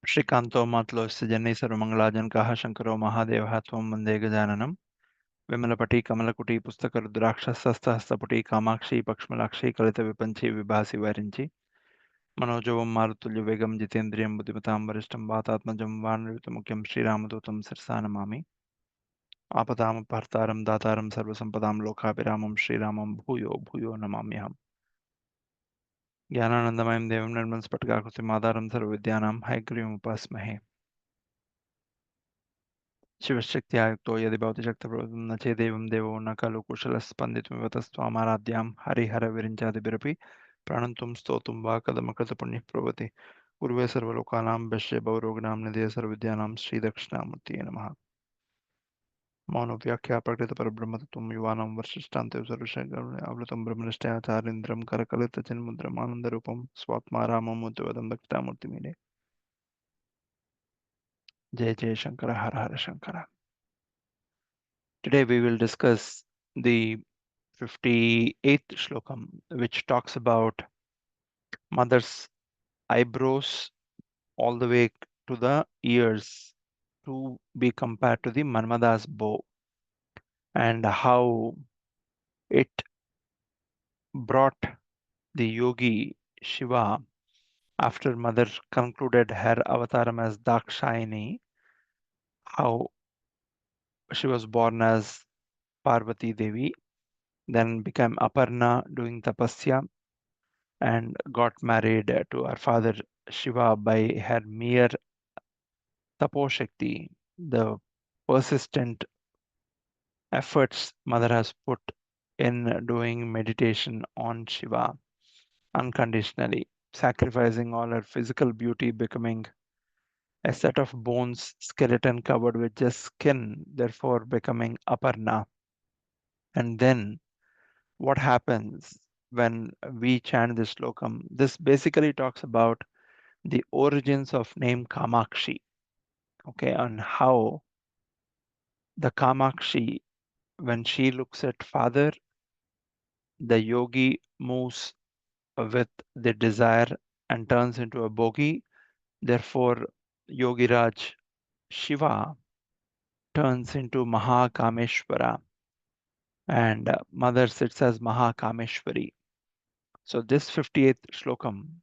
श्रीकान्तो मातुलोऽस्य जनैः सर्वमङ्गलाजनकाः शङ्करो महादेवः त्वं वन्दे गजाननं विमलपटी कमलकुटी पुस्तकरुद्राक्षसहस्रहस्तपुटी कामाक्षी पक्ष्मलाक्षी कलितविपञ्ची विभासि वैरिञ्चि मनोजवं मारुतुल्यवेगं जितेन्द्रियं बुद्धिमतां वरिष्ठं वातात्मजं वानरयुतमुख्यं श्रीरामदूतं शिरसा नमामि आपदामपहर्तारं दातारं सर्वसम्पदां लोकाभिरामं श्रीरामं भूयो भूयो नमाम्यहम् ज्ञानानन्दमयं देवं निर्मलस्फटिकाकृतिमाधारं सर्वविद्यानां हयग्रीवमुपास्महे शिवशक्त्यायुक्तो यदि भवति शक्तिप्रदं न चेदेवं देवो न खलु कुशलस्पन्दितुमिव तस्त्वामाराध्यां हरिहरविरिञ्चादिभिरपि प्रणन्तुं स्तोतुं वा कदमकृतपुण्यः प्रभवति गुरुवे सर्वलोकानां वश्ये भवरोगिणां निधये सर्वविद्यानां श्रीदक्षिणामूर्तये नमः मौनव्याख्या प्रकृतपरब्रह्मतत्त्वं युवानां वर्षिष्ठान्ते सर्वशैर्गुणावृतं ब्रह्मनिष्ठयाचार्येन्द्रं करकलितचिन्मुद्रमानन्दरूपं स्वात्मा रामं मुद्रवदं दक्षिणामूर्तिमीडे जय जय शंकर हर हर Shankar. Today we will discuss the 58th Slokam, which talks about mother's eyebrows all the way to the ears to be compared to the Manmada's bow, and how it brought the yogi Shiva after mother concluded her avataram as Dakshayani, how she was born as Parvati Devi, then became Aparna doing tapasya, and got married to her father Shiva by her mere taposhakti, the persistent efforts mother has put in doing meditation on Shiva unconditionally, sacrificing all her physical beauty, becoming a set of bones, skeleton covered with just skin, therefore becoming Aparna. And then what happens when we chant this slokam? This basically talks about the origins of name Kamakshi, okay, and how the Kamakshi, when she looks at father, the yogi moves with the desire and turns into a Bhogi. Therefore, Yogiraj Shiva turns into Mahakameshwara, and mother sits as Mahakameshwari. So this 58th Slokam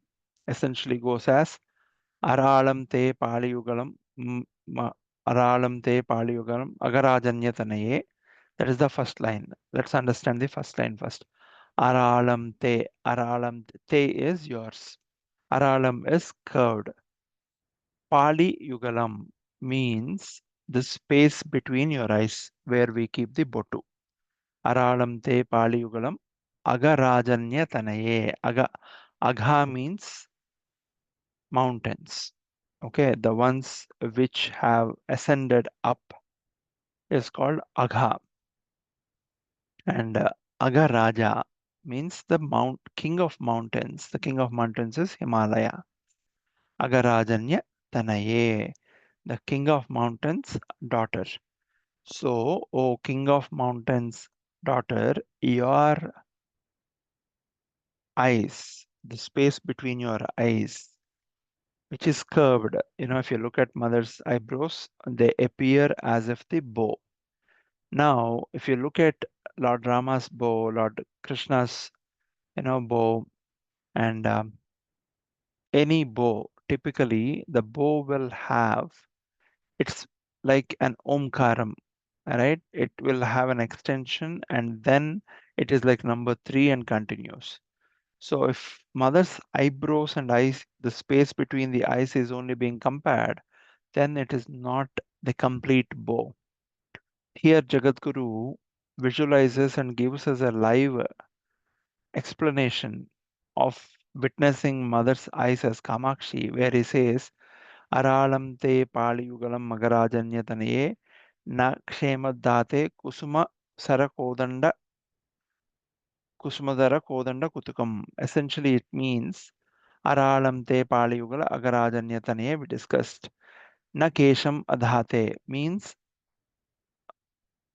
essentially goes as Aralam te paliyugalam Aralam te paliyugalam agarajanyatanaye. That is the first line. Let's understand the first line first. Aralam te is yours. Aralam is curved. Pali yugalam means the space between your eyes where we keep the botu. Aralam te pali yugalam agarajanya tanaye. Agha means mountains. Okay, the ones which have ascended up is called Agha. And Agaraja means the king of mountains. The king of mountains is Himalaya. Agarajanya Tanaye, the king of mountains daughter. So, O king of mountains daughter, your eyes, the space between your eyes, which is curved. If you look at mother's eyebrows, they appear as if the bow. Now, if you look at Lord Rama's bow, Lord Krishna's, bow, and any bow, typically the bow will have, it's like an omkaram, right? It will have an extension and then it is like number 3 and continues. So if mother's eyebrows and eyes, the space between the eyes is only being compared, then it is not the complete bow. Here Jagadguru visualizes and gives us a live explanation of witnessing mother's eyes as Kamakshi, where he says, Aralam te paliyugalam magarajanyatanaye na kshemadate kusumadara kodanda kutukam. Essentially, it means Aralam te paliyugala agarajanyatanaye we discussed. Na kesham adhate means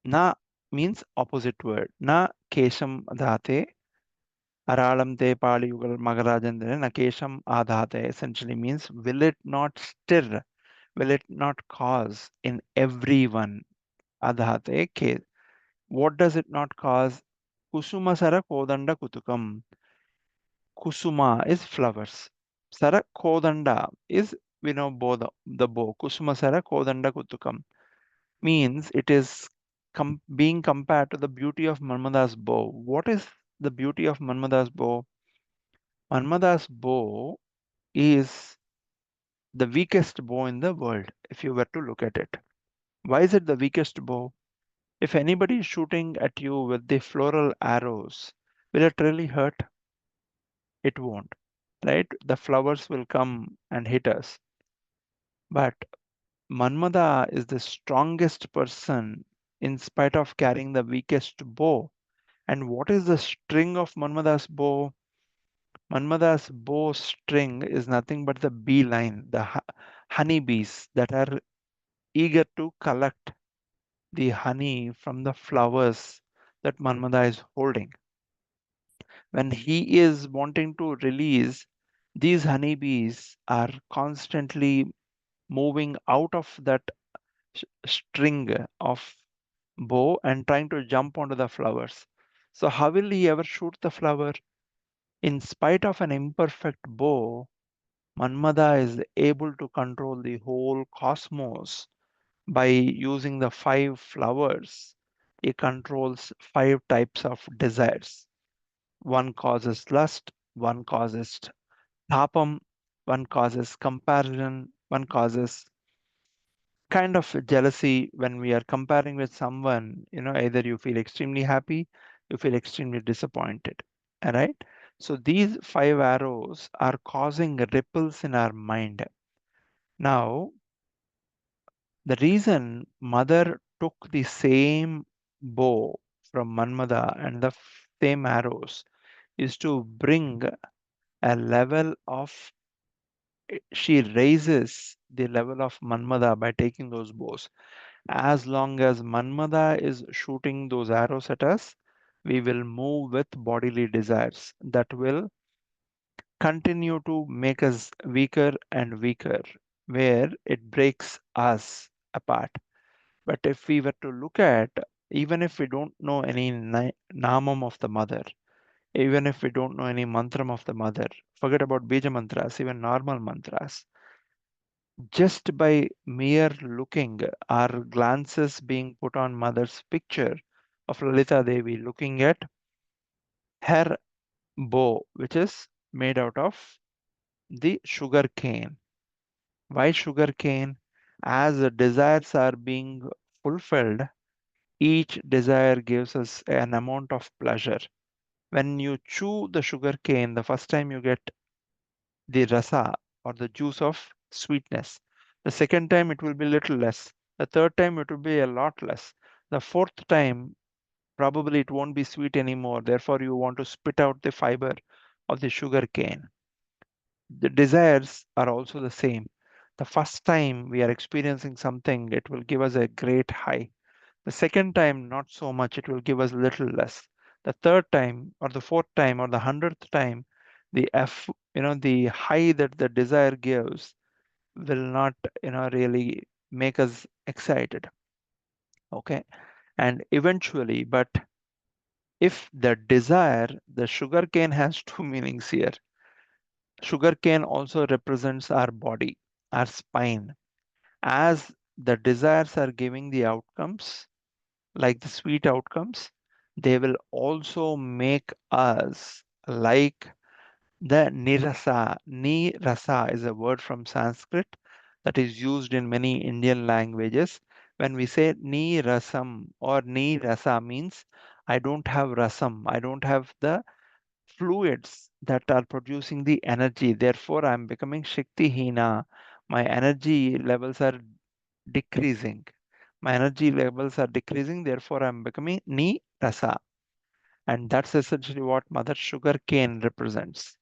na means opposite word. Na kesham adhate Aralam te paliyugal magarajandre nakesham adhate essentially means, will it not stir? Will it not cause in everyone? Adhate ke. What does it not cause? Kusuma sara kodanda kutukam. Kusuma is flowers. Sara kodanda is, bow, the bow. Kusuma sara kodanda kutukam means it is being compared to the beauty of Manmada's bow. What is the beauty of Manmada's bow? Manmada's bow is the weakest bow in the world, if you were to look at it. Why is it the weakest bow? If anybody is shooting at you with the floral arrows, will it really hurt? It won't, right? The flowers will come and hit us. But Manmada is the strongest person in spite of carrying the weakest bow. And what is the string of Manmada's bow? Manmada's bow string is nothing but the bee line, the honeybees that are eager to collect the honey from the flowers that Manmada is holding. When he is wanting to release, these honeybees are constantly moving out of that string of bow and trying to jump onto the flowers. So, how will he ever shoot the flower? In spite of an imperfect bow, Manmada is able to control the whole cosmos by using the five flowers. He controls five types of desires. One causes lust, one causes tapam, one causes comparison, one causes kind of jealousy when we are comparing with someone. Either you feel extremely happy, you feel extremely disappointed. All right. So these five arrows are causing ripples in our mind. Now, the reason mother took the same bow from Manmada and the same arrows is to bring a level of, she raises the level of Manmada by taking those bows. As long as Manmada is shooting those arrows at us, we will move with bodily desires that will continue to make us weaker and weaker, where it breaks us apart. But if we were to look at, even if we don't know any namam of the mother, even if we don't know any mantram of the mother, forget about bija mantras, even normal mantras, just by mere looking, our glances being put on mother's picture of Lalita Devi, looking at her bow, which is made out of the sugar cane. Why sugar cane? As the desires are being fulfilled, each desire gives us an amount of pleasure. When you chew the sugar cane, the first time you get the rasa or the juice of sweetness. The second time it will be little less. The third time it will be a lot less. The fourth time probably it won't be sweet anymore. Therefore, you want to spit out the fiber of the sugar cane. The desires are also the same. The first time we are experiencing something, it will give us a great high. The second time, not so much, it will give us little less. The third time, or the fourth time, or the 100th time, the high that the desire gives will not, really make us excited. Okay. And eventually, but if the desire, the sugar cane has two meanings here. Sugar cane also represents our body, our spine. As the desires are giving the outcomes, like the sweet outcomes, they will also make us like the nirasa. Nirasa is a word from Sanskrit that is used in many Indian languages. When we say ni rasam or ni rasa means I don't have rasam, I don't have the fluids that are producing the energy. Therefore, I'm becoming Shakti Hina. My energy levels are decreasing. My energy levels are decreasing, therefore I'm becoming ni rasa. And that's essentially what mother sugar cane represents.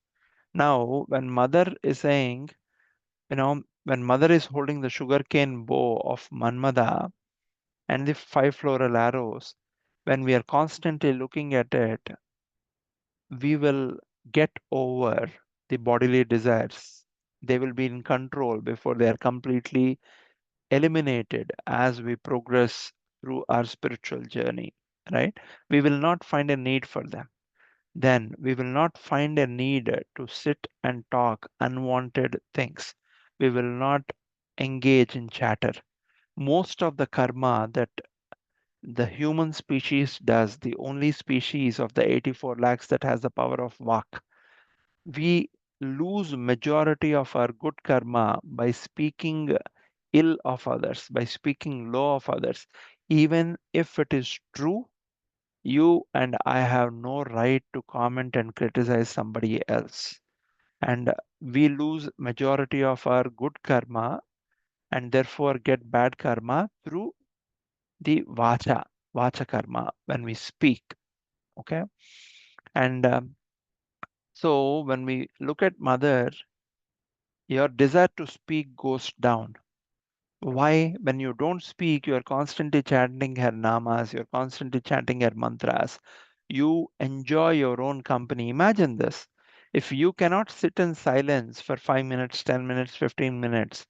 Now, when mother is saying, when mother is holding the sugar cane bow of Manmada and the five floral arrows, when we are constantly looking at it, we will get over the bodily desires. They will be in control before they are completely eliminated as we progress through our spiritual journey, right? We will not find a need for them. Then we will not find a need to sit and talk unwanted things. We will not engage in chatter. Most of the karma that the human species does, the only species of the 84 lakhs that has the power of vak, we lose majority of our good karma by speaking ill of others, by speaking low of others. Even if it is true, you and I have no right to comment and criticize somebody else. And we lose majority of our good karma and therefore get bad karma through the vacha karma when we speak. Okay. And so when we look at mother, your desire to speak goes down. Why? When you don't speak, you're constantly chanting her namas, you're constantly chanting her mantras. You enjoy your own company. Imagine this. If you cannot sit in silence for 5 minutes, 10 minutes, 15 minutes,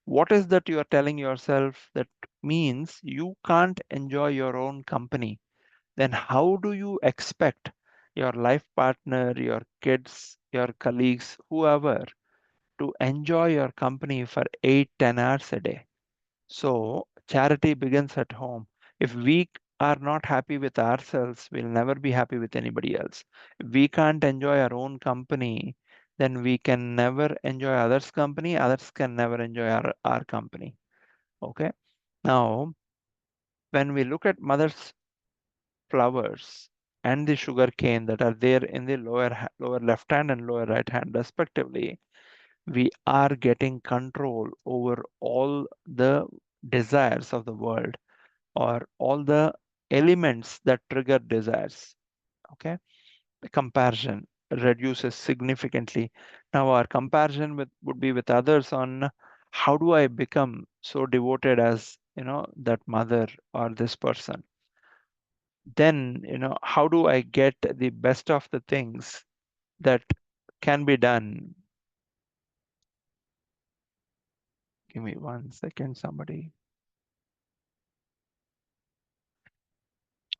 what is that you are telling yourself? That means you can't enjoy your own company. Then how do you expect your life partner, your kids, your colleagues, whoever, to enjoy your company for 8, 10 hours a day? So charity begins at home. If we are not happy with ourselves, we'll never be happy with anybody else. If we can't enjoy our own company, then we can never enjoy others' company. Others can never enjoy our company. Okay. Now, when we look at mother's flowers and the sugar cane that are there in the lower left hand and lower right hand respectively, we are getting control over all the desires of the world or all the elements that trigger desires. Okay. The comparison reduces significantly. Now our comparison would be with others on how do I become so devoted as that mother or this person. Then how do I get the best of the things that can be done. Give me 1 second, somebody.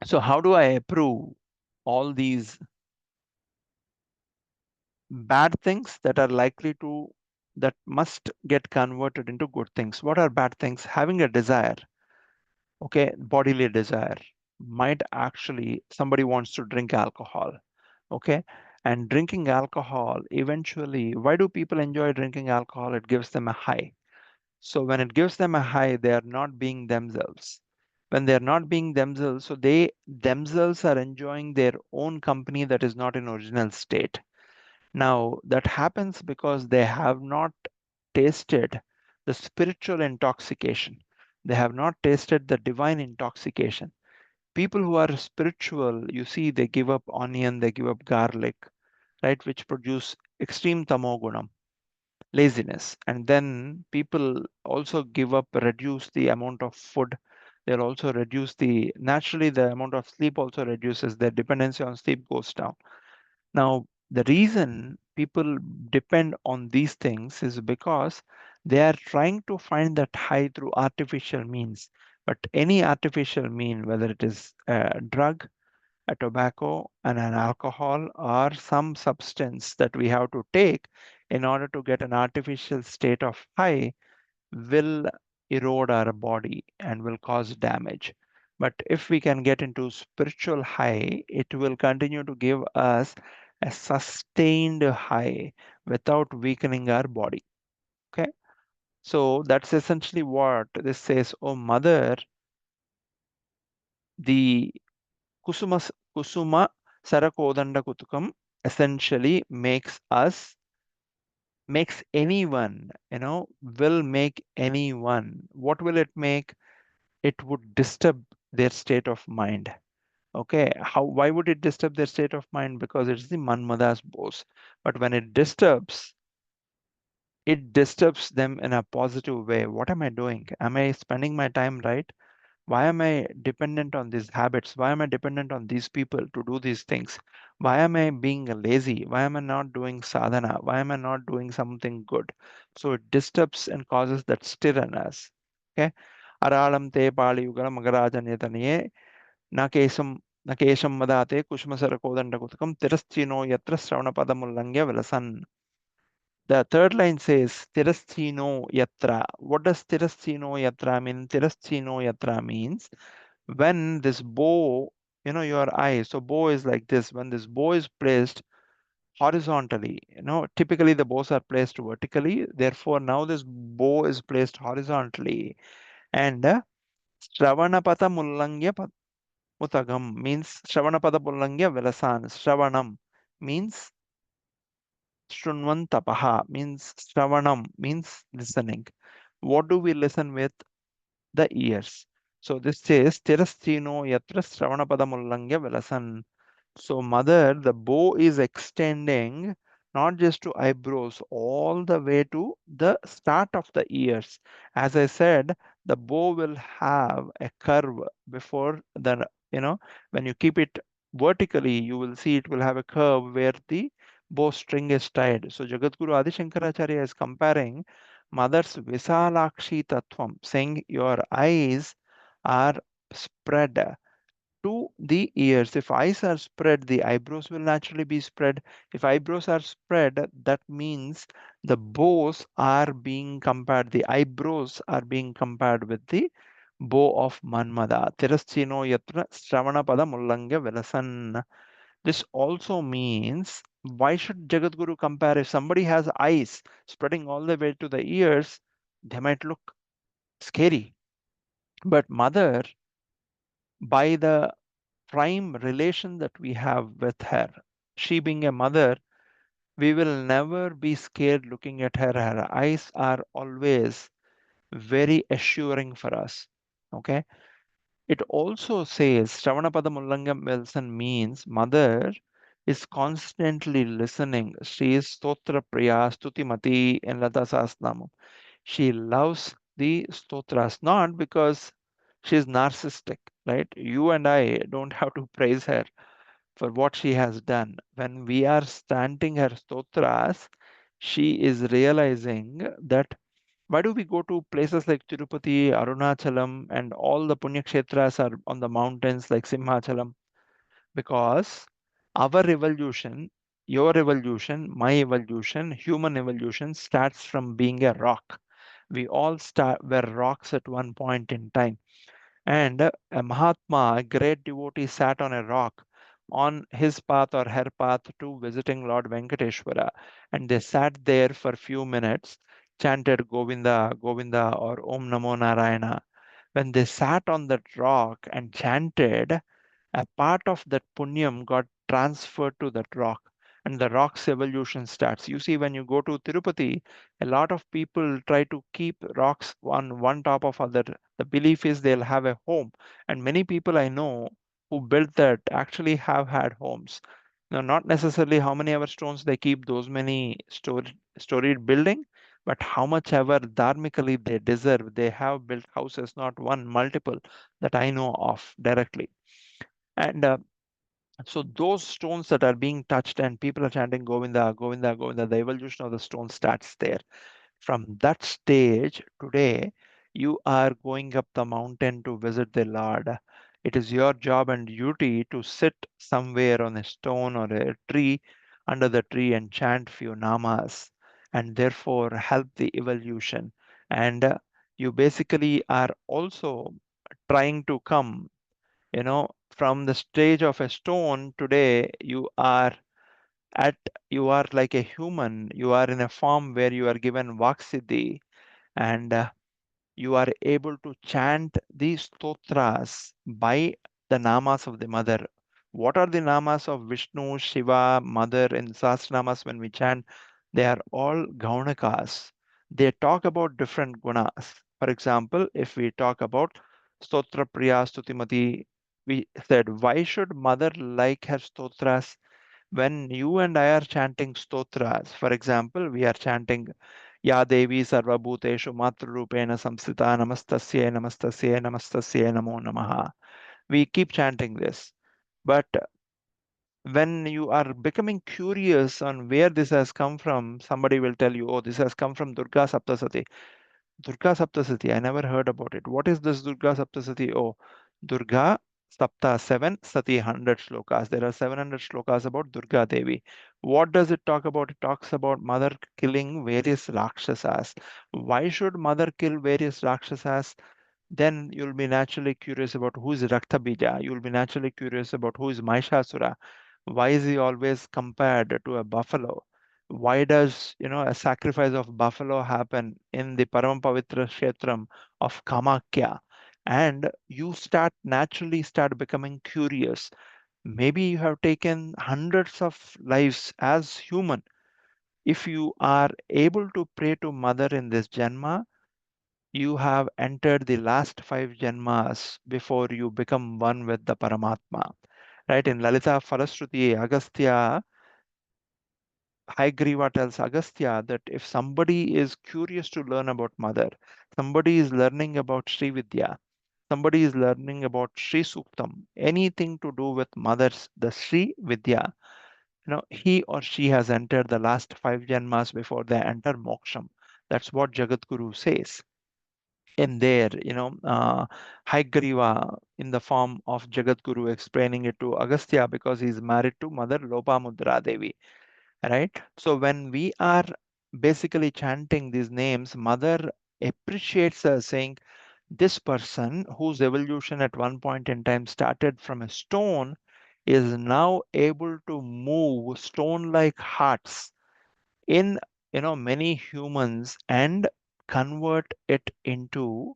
So how do I approve all these bad things that are likely to, that must get converted into good things? What are bad things? Having a desire, okay, bodily desire, might actually, somebody wants to drink alcohol, okay, and drinking alcohol eventually, why do people enjoy drinking alcohol? It gives them a high. So when it gives them a high, they are not being themselves. When they're not being themselves, so they themselves are enjoying their own company that is not in original state. Now, that happens because they have not tasted the spiritual intoxication. They have not tasted the divine intoxication. People who are spiritual, you see, they give up onion, they give up garlic, right, which produce extreme tamogunam, laziness. And then people also give up, reduce the amount of food. They'll also reduce naturally, the amount of sleep also reduces. Their dependency on sleep goes down. Now, the reason people depend on these things is because they are trying to find that high through artificial means. But any artificial mean, whether it is a drug, a tobacco, and an alcohol, or some substance that we have to take in order to get an artificial state of high, will erode our body and will cause damage. But if we can get into spiritual high, it will continue to give us a sustained high without weakening our body. Okay. So that's essentially what this says. Oh, mother, the Kusuma, Kusuma Sarakodanda Kutukam essentially makes anyone, will make anyone. What will it make? It would disturb their state of mind. Okay, why would it disturb their state of mind? Because it's the Manmada's boss. But when it disturbs them in a positive way. What am I doing? Am I spending my time right? Why am I dependent on these habits? Why am I dependent on these people to do these things? Why am I being lazy? Why am I not doing sadhana? Why am I not doing something good? So it disturbs and causes that stir in us. Okay. Aralam te pali yugala magarajanyataniye nakesam nakesham madate kushmasara kodandakutakam tirastino yatra sravanapadamulangya vilasan. The third line says Tirasthino Yatra. What does Tirasthino Yatra mean? Tirasthino Yatra means when this bow, your eye, so bow is like this. When this bow is placed horizontally, typically the bows are placed vertically. Therefore, now this bow is placed horizontally. And Shravanapata Mullangya Mutagam means Shravanapada Mullangya Velasan. Shravanam means Shrunvantapaha means Shravanam means listening. What do we listen with? The ears. So this says Tirasthino Yatra Shravanapadamulangya Velasan. So, mother, the bow is extending not just to eyebrows, all the way to the start of the ears. As I said, the bow will have a curve before the, when you keep it vertically, you will see it will have a curve where the bow string is tied. So, Jagadguru Adi Shankaracharya is comparing mother's Visalakshi Tattvam, saying your eyes are spread to the ears. If eyes are spread, the eyebrows will naturally be spread. If eyebrows are spread, that means the bows are being compared, the eyebrows are being compared with the bow of Manmada. Tirasthino yatra Shravanapada Mullanga Velasan. This also means why should Jagadguru compare? If somebody has eyes spreading all the way to the ears, they might look scary. But mother, by the prime relation that we have with her. She being a mother, we will never be scared looking at her. Her eyes are always very assuring for us. Okay. It also says Shravanapada Mullangam Wilson means mother is constantly listening. She is Stotra Priya Stutimati in Lata Sahasranamam. She loves the stotras not because she's narcissistic, right? You and I don't have to praise her for what she has done. When we are chanting her stotras, she is realizing that why do we go to places like Tirupati, Arunachalam, and all the Punya Kshetras are on the mountains like Simhachalam? Because our evolution, your evolution, my evolution, human evolution starts from being a rock. We all were rocks at one point in time. And a Mahatma, a great devotee, sat on a rock on his path or her path to visiting Lord Venkateshwara. And they sat there for a few minutes, chanted Govinda, Govinda, or Om Namo Narayana. When they sat on that rock and chanted, a part of that punyam got transferred to that rock, and the rock's evolution starts. You see, when you go to Tirupati, a lot of people try to keep rocks on one top of other. The belief is they'll have a home, and many people I know who built that actually have had homes. Now, not necessarily how many ever stones they keep those many storied building, but how much ever dharmically they deserve. They have built houses, not one, multiple that I know of directly. And so those stones that are being touched and people are chanting Govinda, Govinda, Govinda, the evolution of the stone starts there. From that stage, today, you are going up the mountain to visit the Lord. It is your job and duty to sit somewhere on a stone or a tree, under the tree, and chant few namas, and therefore help the evolution. And you basically are also trying to come, from the stage of a stone. Today at you are like a human, you are in a form where you are given vaksiddhi, and you are able to chant these stotras by the namas of the mother. What are the namas of Vishnu, Shiva, mother in Sahasranamas when we chant? They are all Gaunakas. They talk about different gunas. For example, if we talk about Stotra Priya Stutimati, we said, why should mother like her stotras? When you and I are chanting stotras, for example, we are chanting Ya Devi Sarvabhuteshu Matrurupena Samsita Namastasye Namastasye Namastasye Namo Namaha. We keep chanting this. But when you are becoming curious on where this has come from, somebody will tell you, oh, this has come from Durga Saptasati. Durga Saptasati, I never heard about it. What is this Durga Saptasati? Oh, Durga Sapta 7, Sati 100 shlokas. There are 700 shlokas about Durga Devi. What does it talk about? It talks about mother killing various Rakshasas. Why should mother kill various Rakshasas? Then you'll be naturally curious about who is Raktabija. You'll be naturally curious about who is Mahishasura. Why is he always compared to a buffalo? Why does a sacrifice of buffalo happen in the Paramapavitra Kshetram of Kamakya? And you start becoming curious. Maybe you have taken hundreds of lives as human. If you are able to pray to Mother in this Janma, you have entered the last five Janmas before you become one with the Paramatma. Right? In Lalita Falastruti, Agastya Haigriva tells Agastya that if somebody is curious to learn about Mother, somebody is learning about Sri Vidya, somebody is learning about Sri Suktam, anything to do with Mother's, the Sri Vidya, he or she has entered the last five Janmas before they enter Moksham. That's what Jagadguru says in there, Haigriva in the form of Jagadguru explaining it to Agastya because he's married to Mother Lopamudra Devi, right? So when we are basically chanting these names, Mother appreciates us, saying, this person whose evolution at one point in time started from a stone is now able to move stone-like hearts in many humans and convert it into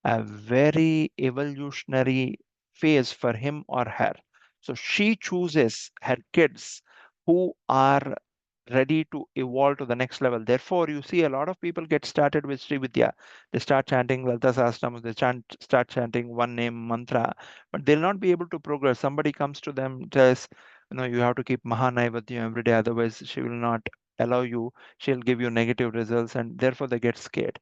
a very evolutionary phase for him or her. So she chooses her kids who are ready to evolve to the next level. Therefore, you see a lot of people get started with Sri Vidya. They start chanting Lalita Sahasranams, they start chanting one name mantra, but they'll not be able to progress. Somebody comes to them, says, you have to keep Mahanaivadyam every day, otherwise she will not allow you. She'll give you negative results, and therefore they get scared.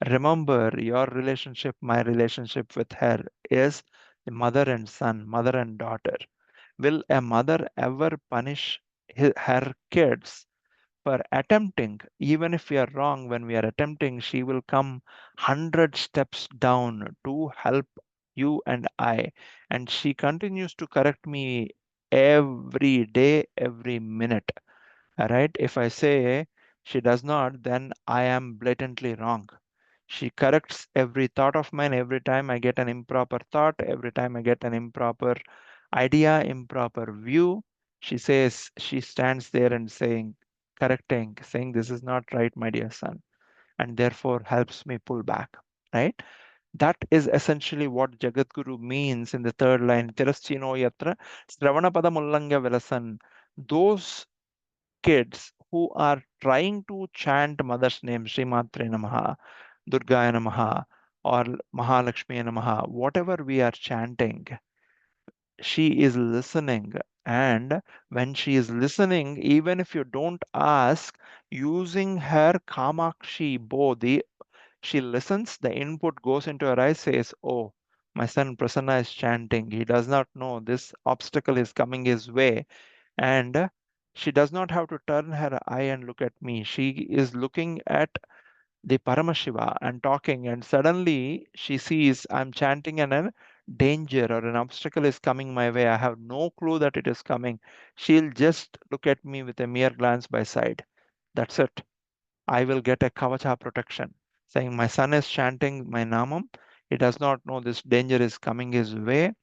Remember, your relationship, my relationship with her is the mother and son, mother and daughter. Will a mother ever punish her kids for attempting? Even if we are wrong when we are attempting, she will come 100 steps down to help you and I. And she continues to correct me every day, every minute. All right. If I say she does not, then I am blatantly wrong. She corrects every thought of mine every time I get an improper thought, every time I get an improper idea, improper view. She says, she stands there and saying, correcting, saying, this is not right, my dear son, and therefore helps me pull back. Right? That is essentially what Jagadguru means in the third line. Tirachino yatra Sravana Padamullanga Velasan. Those kids who are trying to chant mother's name, Sri Matre Namaha, Durgaya Namaha, or Mahalakshmi Namaha, whatever we are chanting, she is listening. And when she is listening, even if you don't ask, using her Kamakshi Bodhi, she listens, the input goes into her eyes, says, oh, my son Prasanna is chanting. He does not know this obstacle is coming his way. And she does not have to turn her eye and look at me. She is looking at the Paramashiva and talking, and suddenly she sees I'm chanting and a danger or an obstacle is coming my way. I have no clue that it is coming. She'll just look at me with a mere glance by side. That's it. I will get a kavacha protection, saying my son is chanting my namam. He does not know this danger is coming his way,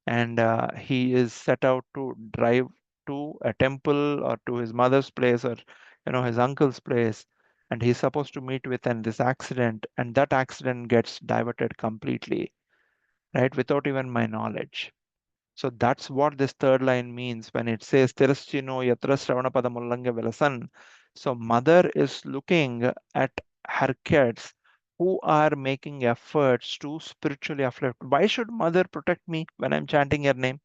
and he is set out to drive to a temple or to his mother's place or his uncle's place, and he's supposed to meet with this accident, and that accident gets diverted completely, right, without even my knowledge. So that's what this third line means when it says Tirachino yatra Shravanapada Mullanga Velasan. So mother is looking at her kids who are making efforts to spiritually uplift. Why should mother protect me when I'm chanting her name?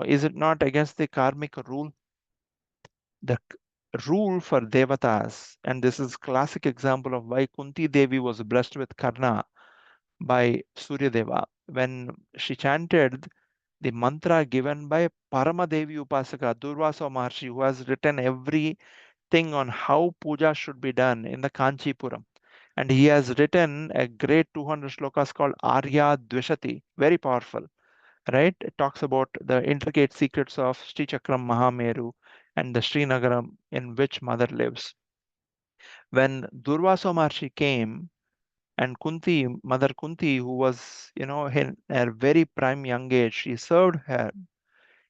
Is it not against the karmic rule? The rule for devatas, and this is classic example of why Kunti Devi was blessed with Karna by Surya Deva. When she chanted the mantra given by Paramadevi Upasaka, Durvasa Maharshi, who has written everything on how puja should be done in the Kanchipuram. And he has written a great 200 slokas called Arya Dvishati, very powerful, right? It talks about the intricate secrets of Sri Chakram Mahameru and the Srinagaram in which mother lives. When Durvasa Maharshi came, and Kunti, Mother Kunti, who was, in her very prime young age, she served her.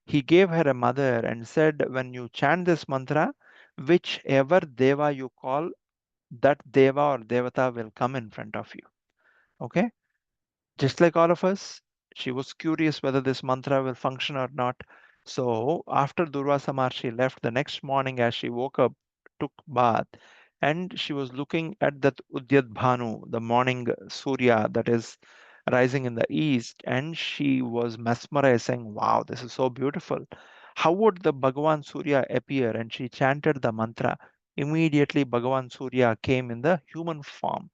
He gave her a mother and said, when you chant this mantra, whichever deva you call, that deva or devata will come in front of you. Okay? Just like all of us, she was curious whether this mantra will function or not. So after Durvasa Maharshi left, the next morning as she woke up, took bath, and she was looking at that Udyat Bhanu, the morning Surya that is rising in the east, and she was mesmerized, saying, "Wow, this is so beautiful. How would the Bhagavan Surya appear?" And she chanted the mantra. Immediately, Bhagavan Surya came in the human form,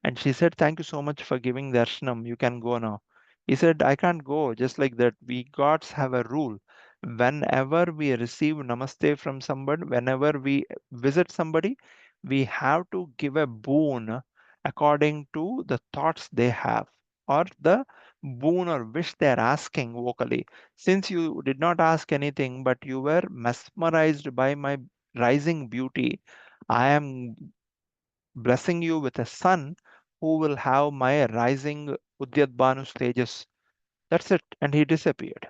and she said, "Thank you so much for giving darshanam. You can go now." He said, "I can't go." Just like that, we gods have a rule. Whenever we receive namaste from somebody, whenever we visit somebody, we have to give a boon according to the thoughts they have, or the boon or wish they're asking vocally. Since you did not ask anything, but you were mesmerized by my rising beauty, I am blessing you with a son who will have my rising Udyat Bhanu stages. That's it. And he disappeared.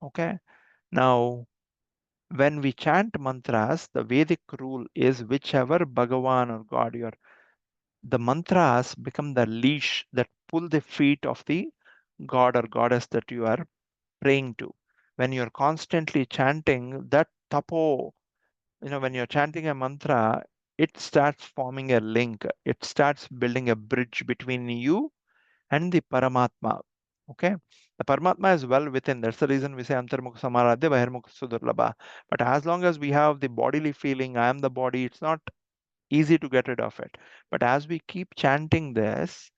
Okay. Now, when we chant mantras, the Vedic rule is whichever Bhagavan or God you're, the mantras become the leash that pull the feet of the God or goddess that you are praying to. When you're constantly chanting that tapo, when you're chanting a mantra, it starts forming a link. It starts building a bridge between you and the Paramatma. Okay? The Paramatma is well within. That's the reason we say Antarmukha Samaradhya, Bahirmukha Sudurlabha. But as long as we have the bodily feeling, I am the body, it's not easy to get rid of it. But as we keep chanting this,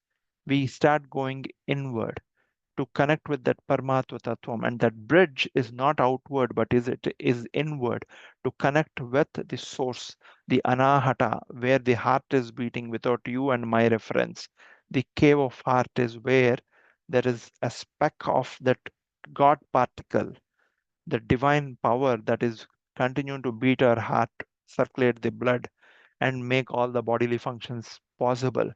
we start going inward to connect with that Paramatma Tattvam. And that bridge is not outward, but it is inward to connect with the source, the Anahata, where the heart is beating without you and my reference. The cave of heart is where there is a speck of that God particle, the divine power that is continuing to beat our heart, circulate the blood, and make all the bodily functions possible.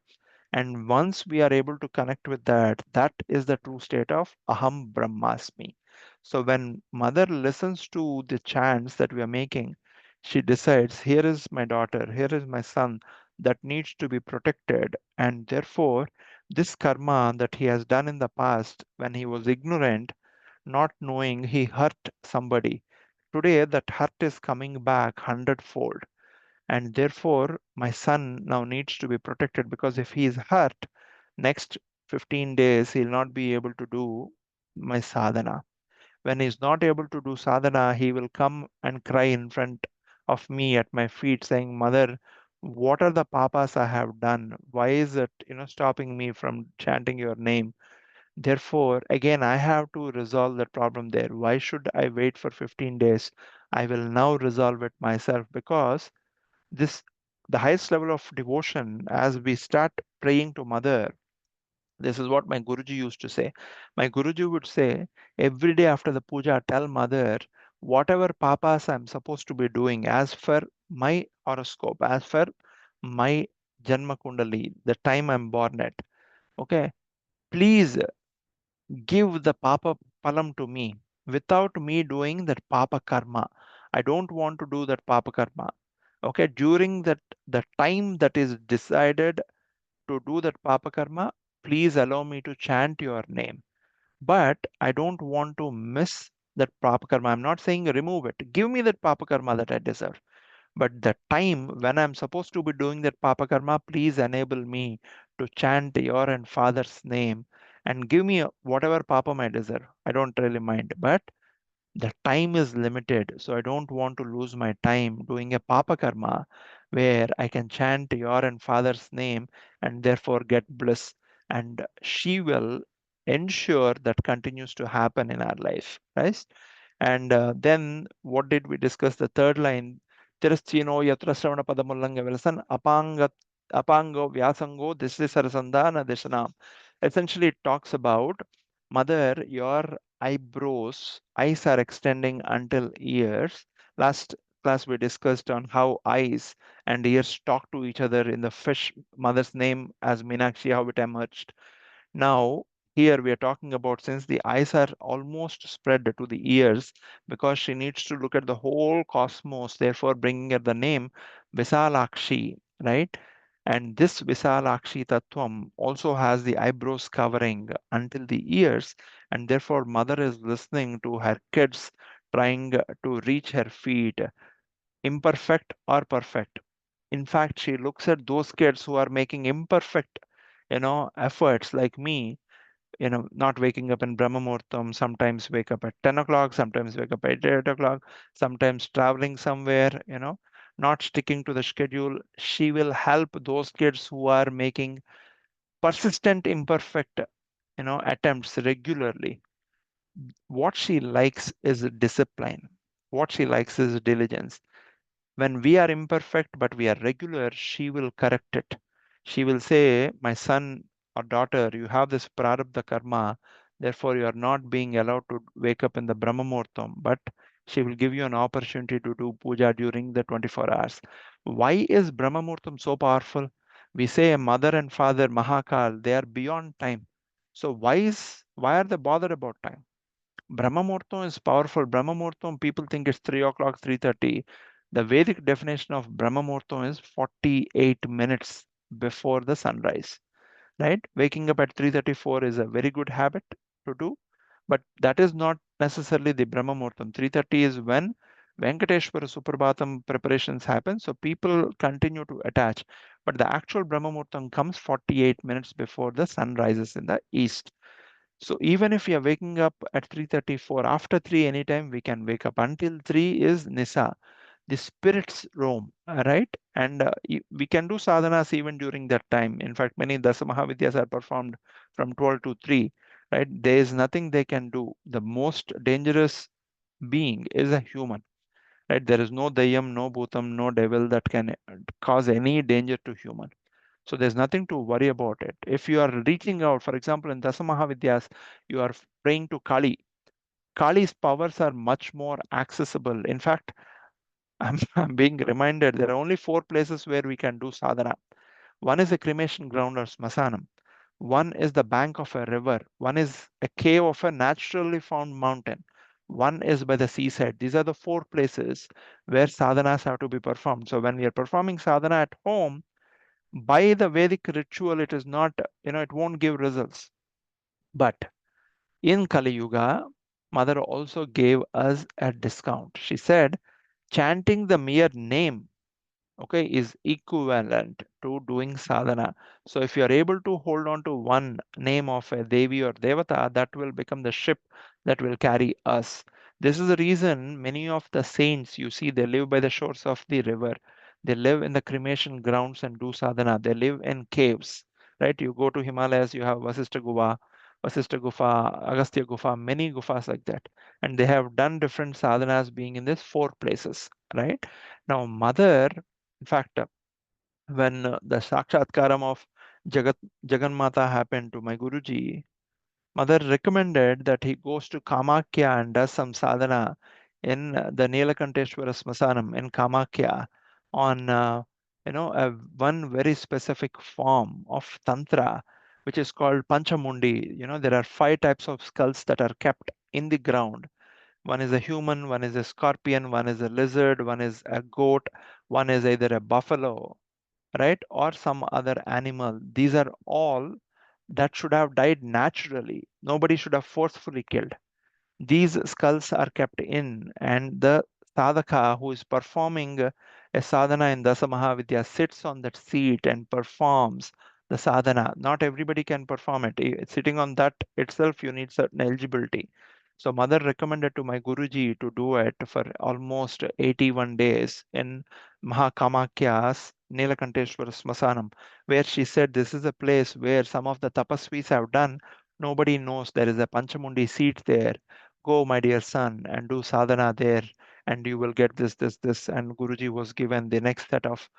And once we are able to connect with that, that is the true state of Aham Brahmasmi. So when mother listens to the chants that we are making, she decides, here is my daughter, here is my son that needs to be protected. And therefore, this karma that he has done in the past when he was ignorant, not knowing he hurt somebody, today that hurt is coming back hundredfold, and therefore my son now needs to be protected, because if he is hurt next 15 days he'll not be able to do my sadhana. When he's not able to do sadhana, he will come and cry in front of me at my feet saying, "Mother, what are the papas I have done? Why is it stopping me from chanting your name?" Therefore, again, I have to resolve that problem there. Why should I wait for 15 days? I will now resolve it myself, because this the highest level of devotion, as we start praying to mother. This is what my guruji used to say. My guruji would say, every day after the puja, tell mother whatever papas I'm supposed to be doing as per my horoscope, as per my janma kundali, the time I'm born at. Okay, please give the papa palam to me without me doing that papa karma. I don't want to do that papa karma. Okay, during the time that is decided to do that papa karma, please allow me to chant your name. But I don't want to miss that papa karma. I'm not saying remove it. Give me that papa karma that I deserve. But the time when I'm supposed to be doing that papa karma, please enable me to chant your and father's name and give me whatever papa I deserve. I don't really mind. But The time is limited, so I don't want to lose my time doing a papa karma where I can chant your and father's name and therefore get bliss. And she will ensure that continues to happen in our life, right? And then what did we discuss? The third line, Tirachino yatra sravana padamullanga velasan apango vyasango disri sarasandana deshanam. Essentially, it talks about mother, your eyes are extending until ears. Last class we discussed on how eyes and ears talk to each other in the fish mother's name as Meenakshi, how it emerged. Now, here we are talking about since the eyes are almost spread to the ears because she needs to look at the whole cosmos, therefore bringing her the name Visalakshi, right? And this Visalakshi Tattvam also has the eyebrows covering until the ears, and therefore mother is listening to her kids trying to reach her feet, imperfect or perfect. In fact, she looks at those kids who are making imperfect, efforts like me, not waking up in Brahma Muhurtam, sometimes wake up at 10 o'clock, sometimes wake up at 8 o'clock, sometimes traveling somewhere, not sticking to the schedule. She will help those kids who are making persistent, imperfect, attempts regularly. What she likes is discipline. What she likes is diligence. When we are imperfect but we are regular, she will correct it. She will say, my son or daughter, you have this prarabdha karma, therefore you are not being allowed to wake up in the Brahma Muhurtam, but she will give you an opportunity to do puja during the 24 hours. Why is Brahma Muhurtam so powerful? We say a mother and father, Mahakal, they are beyond time. So why are they bothered about time? Brahma Muhurtam is powerful. Brahma Muhurtam, people think it's 3 o'clock, 3:30. The Vedic definition of Brahma Muhurtam is 48 minutes before the sunrise, right? Waking up at 3:34 is a very good habit to do, but that is not necessarily the Brahma Muhurtam. 3:30 is when Venkateshwara Suprabhatam preparations happen, so people continue to attach. But the actual Brahma Muhurtam comes 48 minutes before the sun rises in the east. So even if you're waking up at 3:34, after 3 anytime we can wake up. Until 3 is Nisa. The spirits roam, right? And we can do sadhanas even during that time. In fact, many Dasamahavidyas are performed from 12 to 3, right? There is nothing they can do. The most dangerous being is a human, right? There is no dayam, no bhutam, no devil that can cause any danger to human. So there's nothing to worry about it. If you are reaching out, for example, in Dasamahavidyas, you are praying to Kali. Kali's powers are much more accessible. In fact, I'm being reminded there are only 4 places where we can do sadhana. One is a cremation ground or smasanam. One is the bank of a river. One is a cave of a naturally found mountain. One is by the seaside. These are the 4 places where sadhanas have to be performed. So when we are performing sadhana at home, by the Vedic ritual, it is not, it won't give results. But in Kali Yuga, Mother also gave us a discount. She said, chanting the mere name, okay, is equivalent to doing sadhana. So if you are able to hold on to one name of a Devi or Devata, that will become the ship that will carry us. This is the reason many of the saints you see they live by the shores of the river. They live in the cremation grounds and do sadhana. They live in caves, right? You go to Himalayas, you have Vasista Gufa, Agastya Gufa, many gufas like that. And they have done different sadhanas being in these 4 places, right? Now, mother, in fact, when the Sakshatkaram of Jagat Jagannatha happened to my Guruji, mother recommended that he goes to Kamakya and does some sadhana in the Nilakanteshwara Smasanam in Kamakya on one very specific form of tantra, which is called Panchamundi. There are 5 types of skulls that are kept in the ground. One is a human, one is a scorpion, one is a lizard, one is a goat, one is either a buffalo, right, or some other animal. These are all that should have died naturally. Nobody should have forcefully killed. These skulls are kept in, and the sadhaka who is performing a sadhana in Dasa Mahavidya sits on that seat and performs the sadhana. Not everybody can perform it. Sitting on that itself, you need certain eligibility. So mother recommended to my Guruji to do it for almost 81 days in Mahakamakya's Nilakanteshwara Smasanam, where she said this is a place where some of the tapasvis have done. Nobody knows there is a Panchamundi seat there. Go, my dear son, and do sadhana there, and you will get this, this, this. And Guruji was given the next set of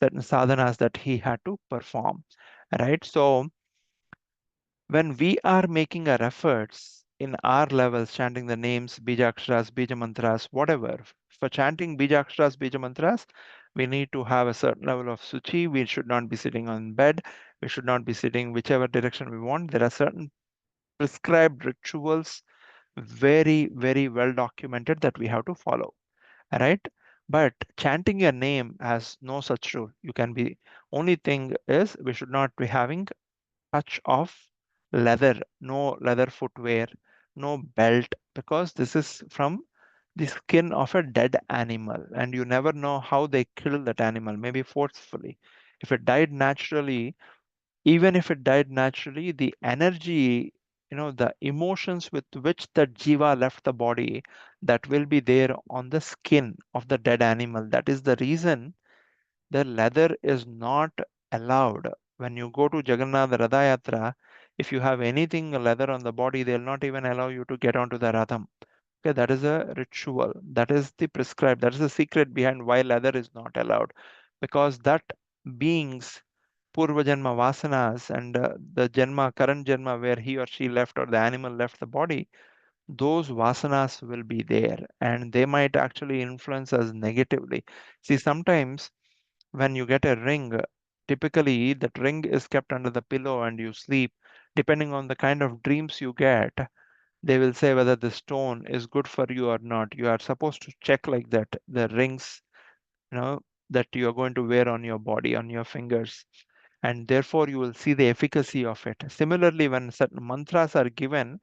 certain sadhanas that he had to perform. Right? So when we are making our efforts in our levels, chanting the names, bijakshras, bija mantras, whatever, for chanting bijakshras, bija mantras, we need to have a certain level of suchi. We should not be sitting on bed. We should not be sitting whichever direction we want. There are certain prescribed rituals, very, very well documented, that we have to follow. Right? But chanting your name has no such rule. You can be, only thing is we should not be having touch of leather, no leather footwear, no belt, because this is from the skin of a dead animal, and you never know how they kill that animal, maybe forcefully. If it died naturally, even if it died naturally, the energy, the emotions with which the jiva left the body, that will be there on the skin of the dead animal. That is the reason the leather is not allowed. When you go to Jagannath Ratha Yatra, if you have anything leather on the body, they'll not even allow you to get onto the Ratham. Okay, that is a ritual. That is the prescribed. That is the secret behind why leather is not allowed. Because that being's Purva Janma Vasanas and the Janma, current Janma where he or she left or the animal left the body, those Vasanas will be there and they might actually influence us negatively. See, sometimes when you get a ring, typically that ring is kept under the pillow and you sleep. Depending on the kind of dreams you get, they will say whether the stone is good for you or not. You are supposed to check like that, the rings, you know, that you are going to wear on your body, on your fingers, and therefore you will see the efficacy of it. Similarly, when certain mantras are given,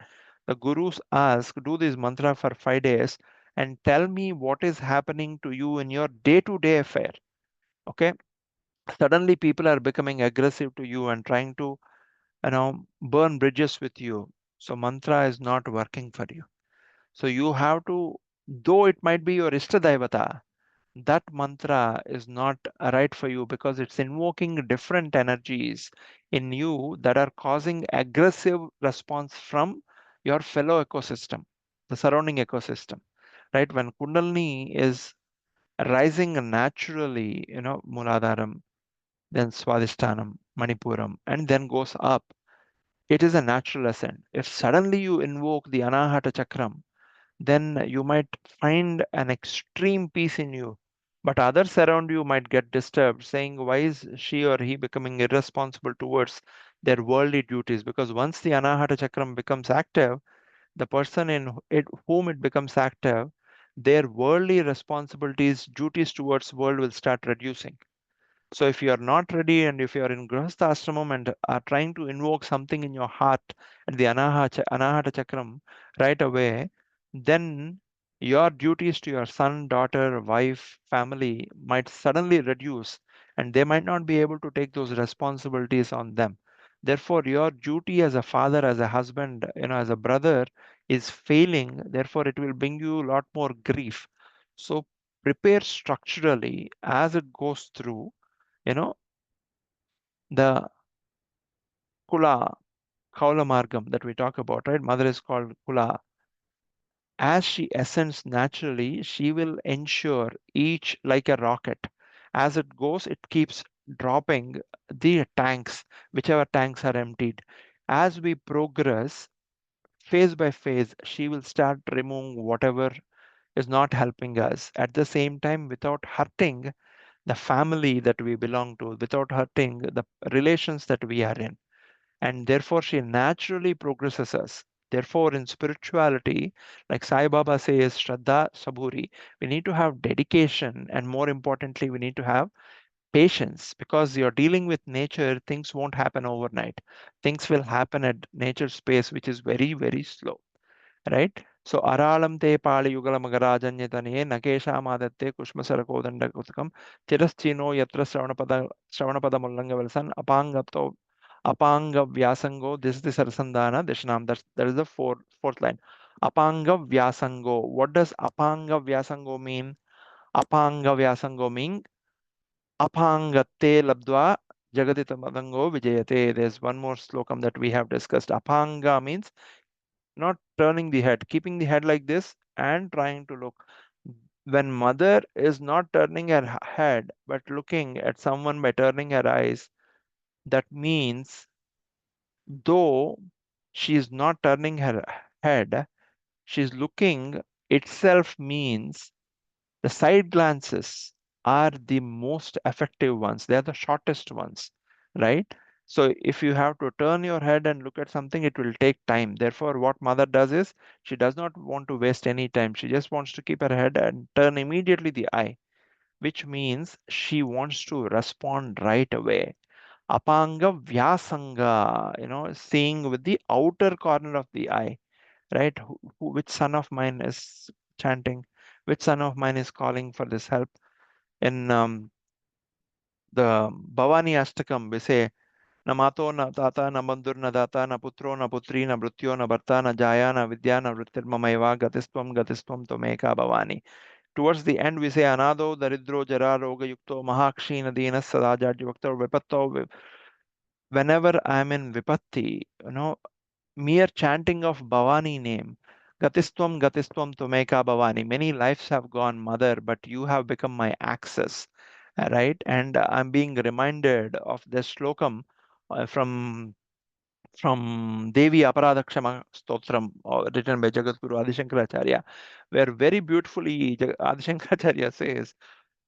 the gurus ask, do this mantra for 5 days and tell me what is happening to you in your day-to-day affair. Okay, suddenly people are becoming aggressive to you and trying to burn bridges with you, so mantra is not working for you. So you have to, though it might be your Ishta that mantra is not right for you because it's invoking different energies in you that are causing aggressive response from your fellow ecosystem, the surrounding ecosystem. Right, when kundalini is rising naturally, Muladharam, then Swadhisthana, Manipuram, and then goes up. It is a natural ascent. If suddenly you invoke the Anahata Chakram, then you might find an extreme peace in you. But others around you might get disturbed, saying, why is she or he becoming irresponsible towards their worldly duties? Because once the Anahata Chakram becomes active, the person in it, whom it becomes active, their worldly responsibilities, duties towards world will start reducing. So if you are not ready and if you are in Grihastha Ashramam and are trying to invoke something in your heart at the Anahata Chakram right away, then your duties to your son, daughter, wife, family might suddenly reduce and they might not be able to take those responsibilities on them. Therefore, your duty as a father, as a husband, as a brother is failing. Therefore, it will bring you a lot more grief. So prepare structurally as it goes through, you know, the Kula, Kaula Margam that we talk about, right? Mother is called Kula. As she ascends naturally, she will ensure each like a rocket. As it goes, it keeps dropping the tanks, whichever tanks are emptied. As we progress, phase by phase, she will start removing whatever is not helping us. At the same time, without hurting the family that we belong to, without hurting the relations that we are in. And therefore, she naturally progresses us. Therefore, in spirituality, like Sai Baba says, Shraddha Saburi, we need to have dedication, and more importantly, we need to have patience because you're dealing with nature. Things won't happen overnight. Things will happen at nature's pace, which is very, very slow, right? So aralam te pali yugala magarajanyatane nakeshamadatte kushmasarakodanda kutakam chiraschino yatra shravanapada mullanga velsan apanga vyasango. This is the sarasandana dishnam. That is the fourth line. Apanga Vyasango. What does Apanga Vyasango mean? Apanga Vyasango mean Apangate Labdva Jagadita Madango Vijayate. There's one more slokam that we have discussed. Apanga means not turning the head, keeping the head like this and trying to look. When mother is not turning her head but looking at someone by turning her eyes, that means though she is not turning her head, she's looking itself means the side glances are the most effective ones. They are the shortest ones, right? So if you have to turn your head and look at something, it will take time. Therefore, what mother does is she does not want to waste any time. She just wants to keep her head and turn immediately the eye, which means she wants to respond right away. Apanga Vyasanga, seeing with the outer corner of the eye, right? Which son of mine is chanting? Which son of mine is calling for this help? In the Bhavani Ashtakam, we say, Na mato, na tata, na bandhur, na data, na putro, na putri, na mrityo, na bharta, na jaya, na vidya, na vrittirmamaiva, gatistvam tomeka Bhavani. Towards the end, we say, Anado, Daridro, Jara, Roga, Yukto, Mahakshi, Nadina, Sadaja, Vivakto, Vipatto. Whenever I'm in Vipatti, mere chanting of Bhavani name, Gatistvam Tumeka Bhavani. Many lives have gone, Mother, but you have become my access, right? And I'm being reminded of the slokam from Devi Aparadakshama Stotram, written by Jagadguru Adi Shankaracharya, where very beautifully Adi Shankaracharya says,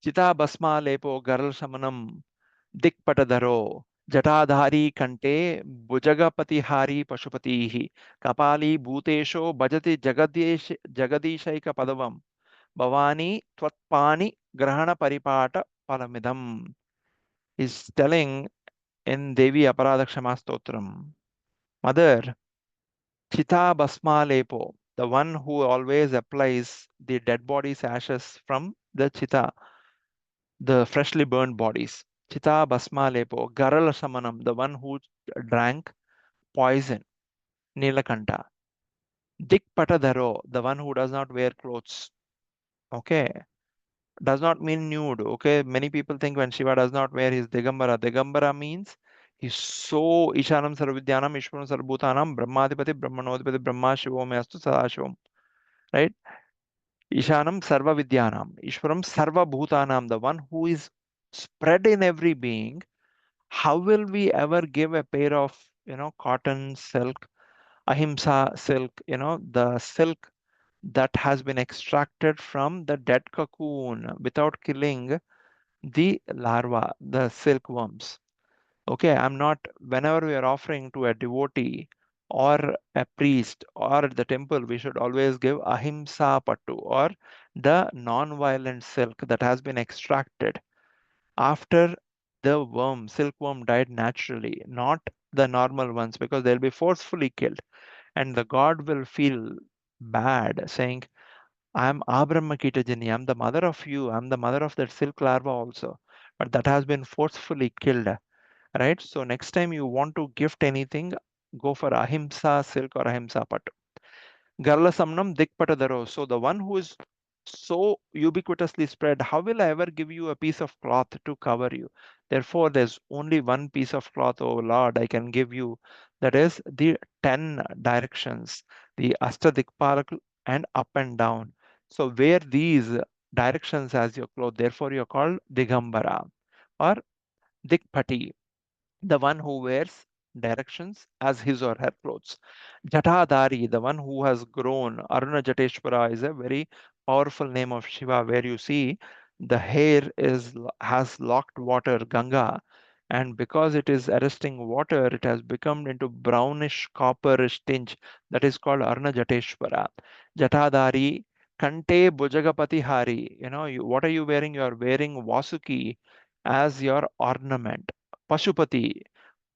Chita Basma Lepo Garal Shamanam Dikpatadharo Jatadhari Kante Bujagapatihari Pashupatihi Kapali Bhutesho Bhajati Jagadishaika Padavam Bhavani Twatpani Grahana Paripata Palamidam is telling in Devi Aparadakshama Stotram. Mother, Chita Basma Lepo, the one who always applies the dead body's ashes from the Chita, the freshly burned bodies. Chita Basma Lepo, Garal Samanam, the one who drank poison, Nilakanta. Dik Patadharo, the one who does not wear clothes. Okay. Does not mean nude. Okay. Many people think when Shiva does not wear his Digambara. Digambara means he's so Ishanam Sarvidyanam, Ishwaram Sarvbhutanam, Brahmadipati, Brahmanodipati, Brahma Shivom Astu Sadashivam. Right? Ishanam Sarva Vidyanam, Ishwaram Sarva Bhutanam, the one who is spread in every being. How will we ever give a pair of, cotton, silk, ahimsa silk, the silk that has been extracted from the dead cocoon without killing the larva, the silkworms? Okay, I'm not, whenever we are offering to a devotee or a priest or at the temple, we should always give ahimsa pattu or the non-violent silk that has been extracted after the silkworm died naturally, not the normal ones, because they'll be forcefully killed. And the god will feel bad, saying, I'm Abrahmakita I'm the mother of you, I'm the mother of that silk larva also. But that has been forcefully killed, right? So next time you want to gift anything, go for ahimsa silk or ahimsa pattu. Garlasamnam Dikpatadaro. So the one who is so ubiquitously spread, how will I ever give you a piece of cloth to cover you? Therefore, there's only one piece of cloth, oh Lord, I can give you. That is the 10 directions, the Astadikparak and up and down. So wear these directions as your cloth. Therefore, you're called Digambara or Dikpati, the one who wears directions as his or her clothes. Jatadhari, the one who has grown. Aruna Jateshwara is a very powerful name of Shiva, where you see the hair has locked water, Ganga, and because it is arresting water, it has become into brownish copperish tinge. That is called Aruna Jateshwara. Jatadhari, Kante Bhujagapati Hari. What are you wearing? You are wearing Vasuki as your ornament. Pashupati,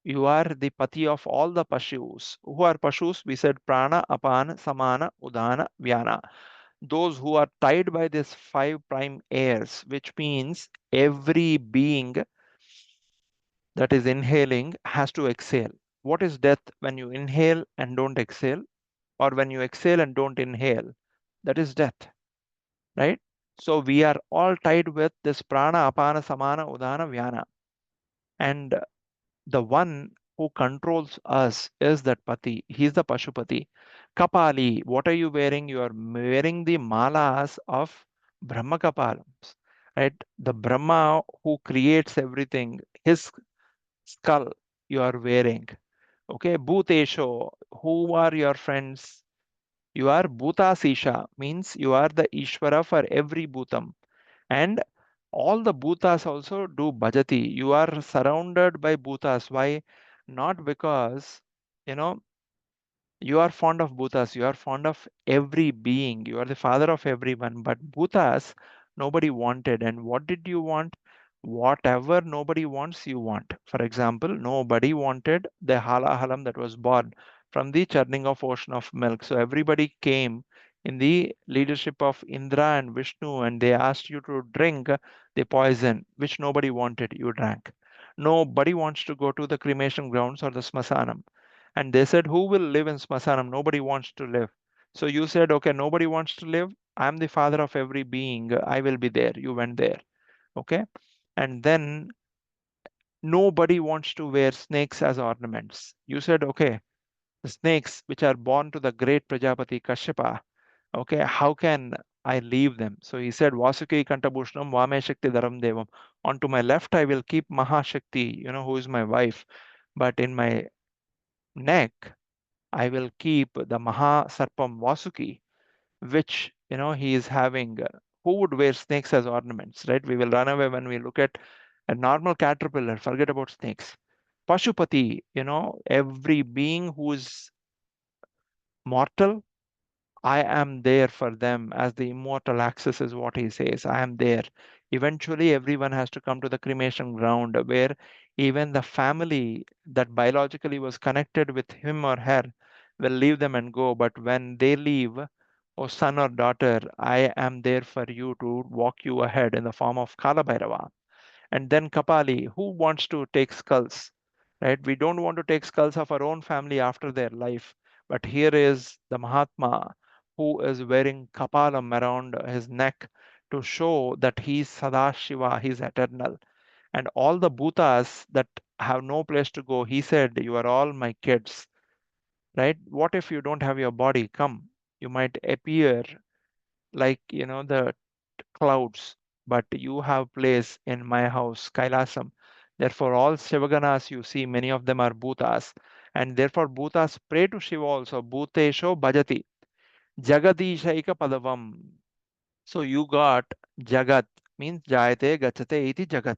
you are the pati of all the Pashus. Who are Pashus? We said Prana, Apana, Samana, Udana, Vyana. Those who are tied by these five prime airs, which means every being that is inhaling has to exhale. What is death? When you inhale and don't exhale, or when you exhale and don't inhale, that is death, right? So we are all tied with this prana, apana, samana, udana, vyana. And the one who controls us is that Pati. He's the Pashupati. Kapali, what are you wearing? You are wearing the malas of Brahma Kapalams, right? The Brahma who creates everything, his skull you are wearing. Okay, Bhutesho, who are your friends? You are Bhutasisha, means you are the Ishvara for every Bhutam. And all the Bhutas also do bhajati. You are surrounded by Bhutas. Why? Not because, you know, you are fond of Bhutas, you are fond of every being, you are the father of everyone. But Bhutas, nobody wanted. And what did you want? Whatever nobody wants, you want. For example, nobody wanted the halahalam that was born from the churning of ocean of milk. So everybody came in the leadership of Indra and Vishnu, and they asked you to drink the poison, which nobody wanted. You drank. Nobody wants to go to the cremation grounds or the smasanam, and they said, who will live in Smasanam? Nobody wants to live. So you said, okay, nobody wants to live. I'm the father of every being. I will be there. You went there. Okay. And then nobody wants to wear snakes as ornaments. You said, okay, the snakes which are born to the great Prajapati Kashyapa, okay, how can I leave them? So he said, Vasuki Kantabhushnam Vame Shakti Dharam Devam. On to my left, I will keep Mahashakti, who is my wife. But in my neck, I will keep the Maha Sarpam Vasuki, which he is having. Who would wear snakes as ornaments, right? We will run away when we look at a normal caterpillar. Forget about snakes. Pashupati, every being who is mortal, I am there for them as the immortal access is what he says. I am there. Eventually, everyone has to come to the cremation ground where even the family that biologically was connected with him or her will leave them and go. But when they leave, oh son or daughter, I am there for you to walk you ahead in the form of Kala Bhairava. And then Kapali, who wants to take skulls, right? We don't want to take skulls of our own family after their life. But here is the Mahatma who is wearing Kapalam around his neck to show that he's Sadashiva, he's eternal. And all the Bhutas that have no place to go, he said, you are all my kids, right? What if you don't have your body? Come, you might appear like, the clouds, but you have place in my house, Kailasam. Therefore, all Shivaganas you see, many of them are Bhutas. And therefore, Bhutas pray to Shiva also. Bhutesho bhajati. Jagadishaika padavam. So you got Jagat, means Jayate Gachate iti Jagat.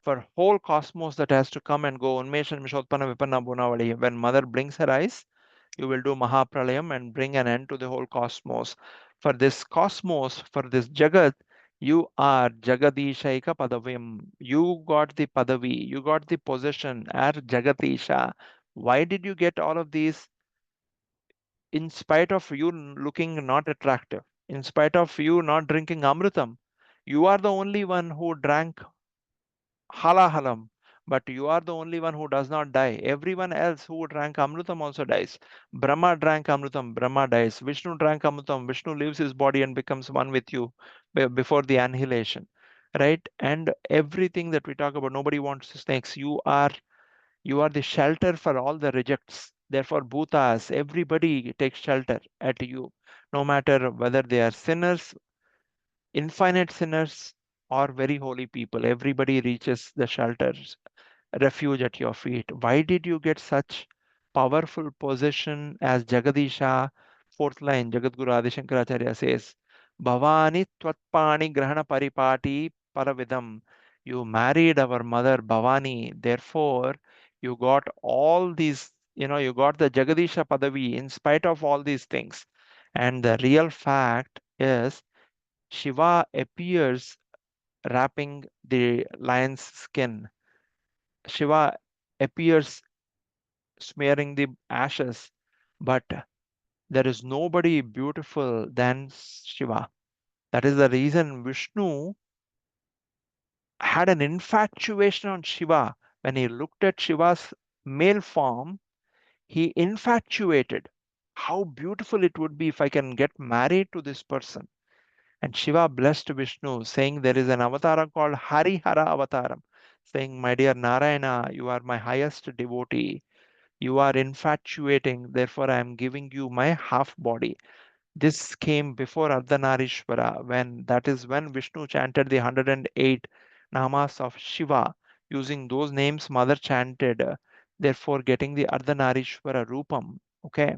For whole cosmos that has to come and go, Unmeshan Mishotpana Vipanna Bunavali. When mother blinks her eyes, you will do Mahapralayam and bring an end to the whole cosmos. For this cosmos, for this Jagat, you are Jagadishaika Padavim. You got the Padavi, you got the position as Jagatisha. Why did you get all of these? In spite of you looking not attractive, in spite of you not drinking Amritam, you are the only one who drank halahalam, but you are the only one who does not die. Everyone else who drank amrutam also dies. Brahma drank amrutam, Brahma dies. Vishnu drank amrutam, Vishnu leaves his body and becomes one with you before the annihilation, right? And everything that we talk about, nobody wants snakes. You are the shelter for all the rejects. Therefore, bhutas, everybody takes shelter at you, no matter whether they are sinners, infinite sinners, or very holy people. Everybody reaches the shelter, refuge at your feet. Why did you get such powerful position as Jagadisha? Fourth line, Jagadguru Adi Shankaracharya says, Bhavani Twatpani Grahana Paripati Paravidam. You married our mother Bhavani, therefore you got all these, you got the Jagadisha Padavi in spite of all these things. And the real fact is Shiva appears wrapping the lion's skin. Shiva appears smearing the ashes, but there is nobody beautiful than Shiva. That is the reason Vishnu had an infatuation on Shiva. When he looked at Shiva's male form, he infatuated. How beautiful it would be if I can get married to this person. And Shiva blessed Vishnu, saying there is an avatar called Harihara Avataram, saying, my dear Narayana, you are my highest devotee. You are infatuating, therefore I am giving you my half body. This came before Ardhanarishvara, when that is when Vishnu chanted the 108 namas of Shiva. Using those names, Mother chanted, therefore getting the Ardhanarishvara Rupam. Okay.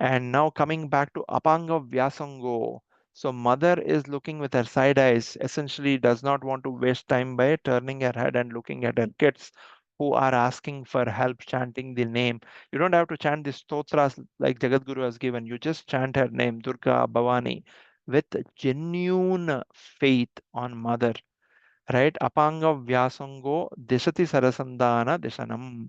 And now coming back to Apanga Vyasango. So mother is looking with her side eyes, essentially does not want to waste time by turning her head and looking at her kids who are asking for help chanting the name. You don't have to chant the stotras like Jagadguru has given. You just chant her name, Durga Bhavani, with genuine faith on mother, right? Apanga Vyasango Disati Sarasandana Disanam.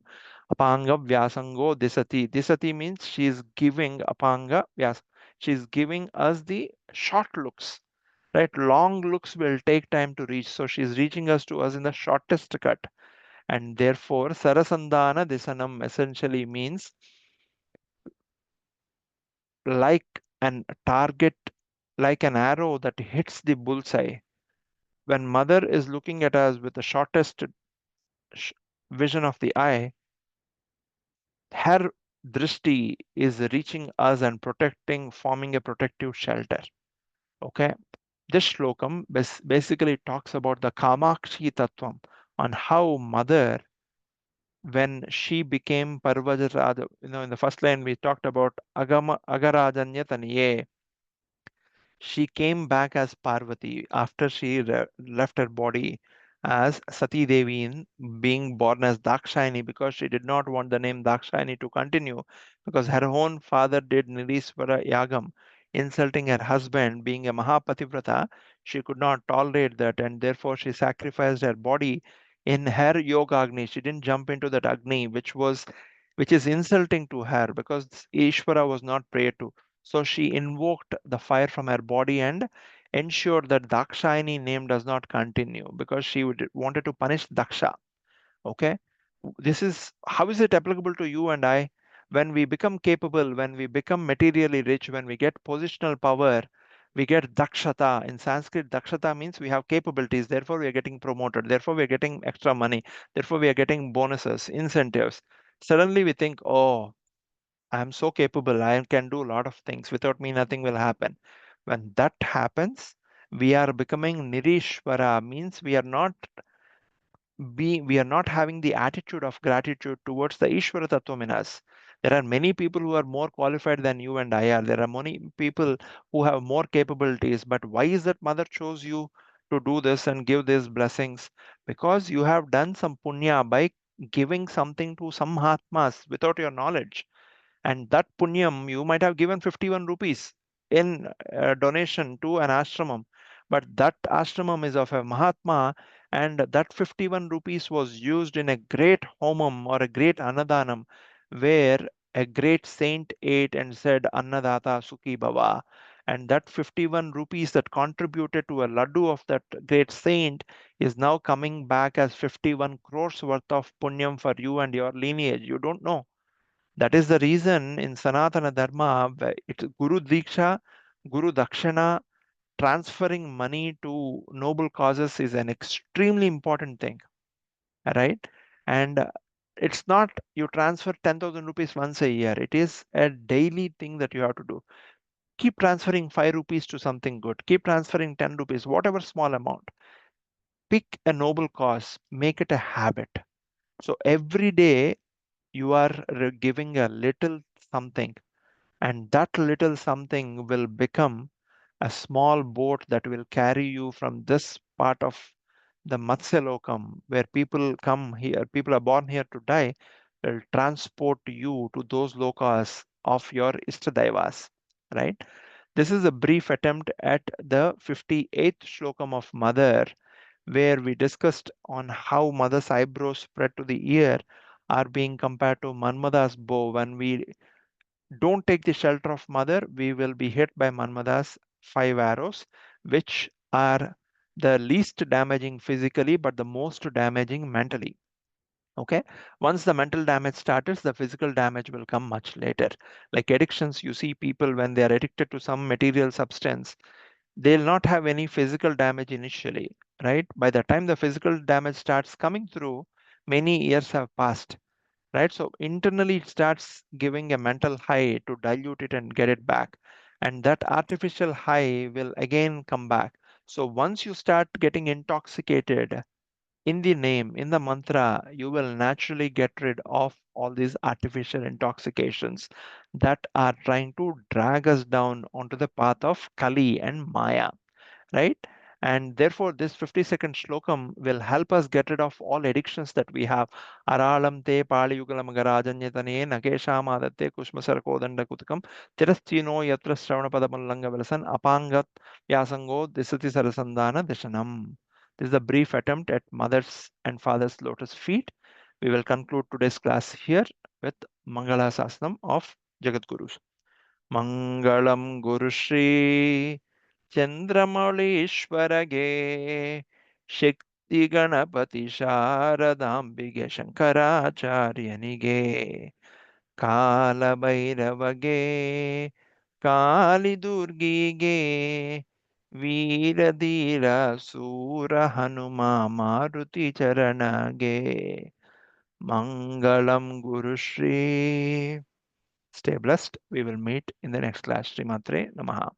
Apanga Vyasango Disati. Disati means she is giving Apanga Vyas. She is giving us the short looks, right? Long looks will take time to reach. So she is reaching us to us in the shortest cut. And therefore, Sarasandana Disanam essentially means like an target, like an arrow that hits the bullseye. When mother is looking at us with the shortest sh- vision of the eye, her drishti is reaching us and protecting, forming a protective shelter. Okay. This shlokam basically talks about the Kamakshi Tattvam, on how mother, when she became Parvajaraja, in the first line we talked about Agarajanyataniye, she came back as Parvati after she left her body as Sati Devi, in being born as Dakshayani, because she did not want the name Dakshayani to continue, because her own father did Niriswara Yagam, insulting her husband. Being a Mahapativrata, she could not tolerate that, and therefore she sacrificed her body in her yoga Agni. She didn't jump into that Agni, which is insulting to her, because Ishvara was not prayed to. So she invoked the fire from her body and ensured that Dakshayani name does not continue, because she wanted to punish Daksha. Okay. This is how is it applicable to you and I? When we become capable, when we become materially rich, when we get positional power, we get dakshata. In Sanskrit, dakshata means we have capabilities, therefore we are getting promoted, therefore we are getting extra money, therefore we are getting bonuses, incentives. Suddenly we think, oh, I'm so capable. I can do a lot of things. Without me, nothing will happen. When that happens, we are becoming Nirishwara, means we are not having the attitude of gratitude towards the Ishvara Tattvam in us. There are many people who are more qualified than you and I are. There are many people who have more capabilities. But why is that mother chose you to do this and give these blessings? Because you have done some punya by giving something to some Mahatmas without your knowledge, and that punyam you might have given 51 rupees in donation to an ashramam, but that ashramam is of a mahatma, and that 51 rupees was used in a great homam or a great annadanam, where a great saint ate and said annadata sukhi bhava, and that 51 rupees that contributed to a laddu of that great saint is now coming back as 51 crores worth of punyam for you and your lineage. You don't know. That is the reason in Sanatana Dharma, it's Guru Diksha, Guru Dakshana, transferring money to noble causes is an extremely important thing, right? And it's not you transfer 10,000 rupees once a year, it is a daily thing that you have to do. Keep transferring 5 rupees to something good, keep transferring 10 rupees, whatever small amount. Pick a noble cause, make it a habit. So every day you are giving a little something, and that little something will become a small boat that will carry you from this part of the Matsyalokam, where people come here, people are born here to die, will transport you to those lokas of your Istadaivas, right? This is a brief attempt at the 58th Shlokam of Mother, where we discussed on how Mother's eyebrows spread to the ear are being compared to Manmada's bow. When we don't take the shelter of mother, we will be hit by Manmada's 5 arrows, which are the least damaging physically, but the most damaging mentally. Okay, once the mental damage starts, the physical damage will come much later. Like addictions, you see people when they are addicted to some material substance, they'll not have any physical damage initially, right? By the time the physical damage starts coming through, many years have passed, right? So internally it starts giving a mental high to dilute it and get it back, and that artificial high will again come back. So once you start getting intoxicated in the name, in the mantra, you will naturally get rid of all these artificial intoxications that are trying to drag us down onto the path of Kali and Maya, right? And therefore, this 50-second shlokam will help us get rid of all addictions that we have. Aralam te paliyugalam garajanyatane nakeshamadate kushmasarakodanda kutukam tirastino yatra shravanapadamallanga velasan apangat yasango disati sarasandana dishanam. This is a brief attempt at mother's and father's lotus feet. We will conclude today's class here with Mangala Sasnam of Jagadgurus. Mangalam Guru Shri Chandramauleeshwarage Shakti Ganapati Sharadambige Shankaracharyanige Kala Bhairavage Kali Durgige Veeradhira Sura Hanuma Maruti Charanage Mangalam Guru Shri. Stay blessed. We will meet in the next class. Sri Matre Namaha.